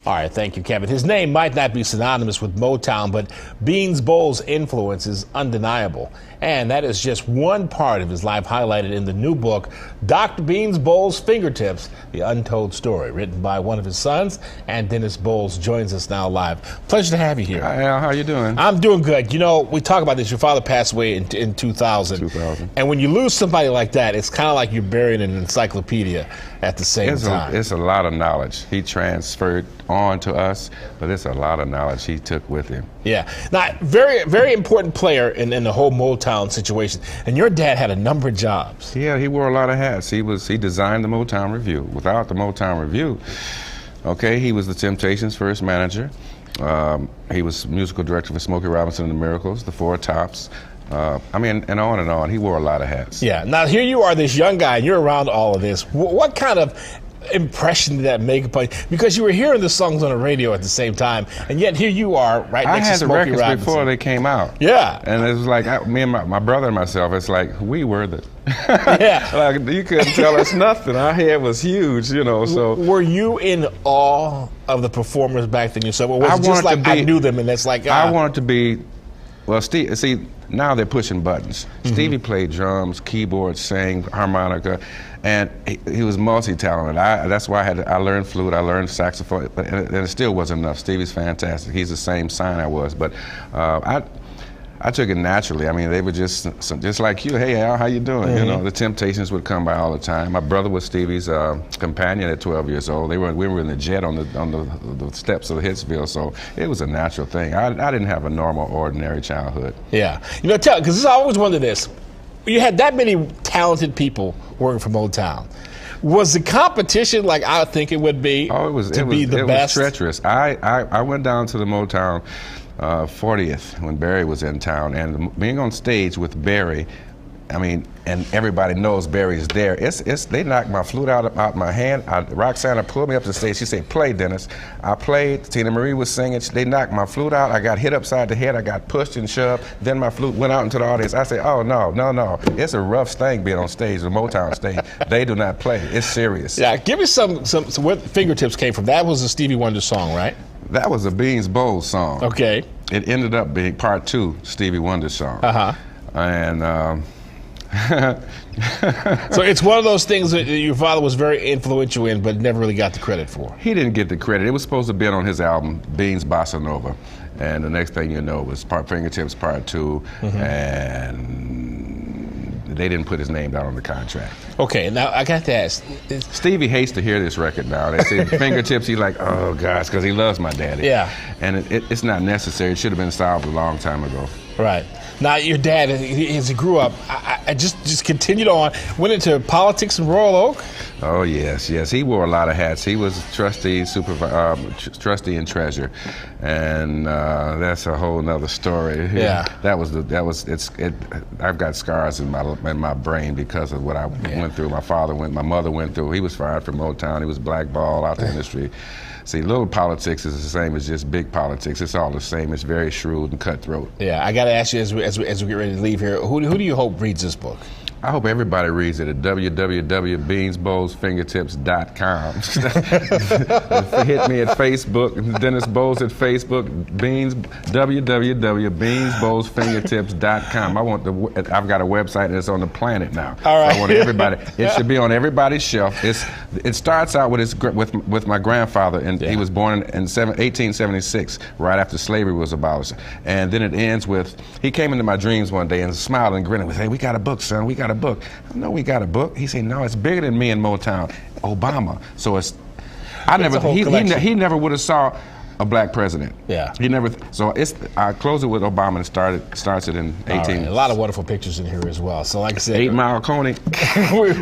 All right, thank you, Kevin. His name might not be synonymous with Motown, but Beans Bowles' influence is undeniable. And that is just one part of his life highlighted in the new book, Dr. Beans Bowles' Fingertips, The Untold Story, written by one of his sons. And Dennis Bowles joins us now live. Pleasure to have you here. Hi, Al. How you doing? I'm doing good. You know, we talk about this. Your father passed away in 2000. 2000. And when you lose somebody like that, it's kind of like you're burying an encyclopedia at the same time. It's a lot of knowledge he transferred on to us, but it's a lot of knowledge he took with him. Yeah. Now, very, very important player in the whole Motown situation. And your dad had a number of jobs. Yeah, he wore a lot of hats. He designed the Motown Review. Without the Motown Review, okay, he was the Temptations' first manager. He was musical director for Smokey Robinson and the Miracles, the Four Tops. I mean, and on and on. He wore a lot of hats. Yeah. Now, here you are, this young guy, and you're around all of this. What kind of impression did that make upon you? Because you were hearing the songs on the radio at the same time, and yet here you are right next to Smokey Robinson. I had the records before they came out. Yeah. And it was like, me and my brother and myself, it's like, we were the... Yeah. Like, you couldn't tell us nothing. Our head was huge, you know, so... Were you in awe of the performers back then yourself? Or was it just like, I knew them, and it's like... I wanted to be... Well, Steve, see, now they're pushing buttons. Stevie played drums, keyboards, sang harmonica, and he was multi-talented. That's why I learned flute, I learned saxophone, and it still wasn't enough. Stevie's fantastic. He's the same sign I was, but I took it naturally. I mean, they were just like you. Hey, Al, how you doing? You know, the Temptations would come by all the time. My brother was Stevie's companion at 12 years old. We were in the jet on the steps of Hitsville, so it was a natural thing. I didn't have a normal, ordinary childhood. Yeah. You know, because I always wondered this. You had that many talented people working for Motown. Was the competition like I think it would be to be the best? It was treacherous. I went down to the Motown 40th when Barry was in town, and being on stage with Barry, I mean, and everybody knows Barry's there. They knocked my flute out my hand. Roxana pulled me up to the stage. She said, "Play, Dennis." I played. Tina Marie was singing. They knocked my flute out. I got hit upside the head. I got pushed and shoved. Then my flute went out into the audience. I said, "Oh no! It's a rough thing being on stage, the Motown stage. They do not play. It's serious." Yeah, give me some where Fingertips came from. That was a Stevie Wonder song, right? That was a Beans Bowles song. Okay. It ended up being part 2 Stevie Wonder song. And so it's one of those things that your father was very influential in, but never really got the credit for. He didn't get the credit. It was supposed to be on his album, Beans Bossa Nova. And the next thing you know, it was Fingertips Part 2, and they didn't put his name down on the contract. Okay, now I got to ask. Stevie hates to hear this record now. They say Fingertips, he's like, oh gosh, because he loves my daddy. Yeah. And it's not necessary. It should have been solved a long time ago. Right. Now, your dad, as he grew up, I just continued on, went into politics in Royal Oak? Oh, yes. He wore a lot of hats. He was trustee, trustee and treasurer, and that's a whole nother story. Yeah. I've got scars in my brain because of what I went through. My mother went through. He was fired from Motown. He was blackballed out the industry. See, little politics is the same as just big politics. It's all the same. It's very shrewd and cutthroat. Yeah, I got to ask you as we get ready to leave here, who do you hope reads this book? I hope everybody reads it at www.beansbowlesfingertips.com. Hit me at Facebook, Dennis Bowles at Facebook, www.beansbowlesfingertips.com. I've got a website that's on the planet now. All right. I want everybody. It should be on everybody's shelf. It starts out with my grandfather, and he was born in 1876, right after slavery was abolished. And then it ends with, he came into my dreams one day and smiled and grinned and said, "Hey, we got a book, son. We got a book." No, we got a book. He said, "No, it's bigger than me in Motown. Obama." So he never would have saw a black president. Yeah. He never. So I close it with Obama and starts it in 18. Right. A lot of wonderful pictures in here as well. So like I said, 8 Mile Coney.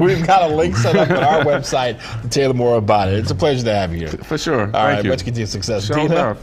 We've got a link set up on our website to tell you more about it. It's a pleasure to have you here. For sure. All right. Thank you. Much continued success. Shonuff.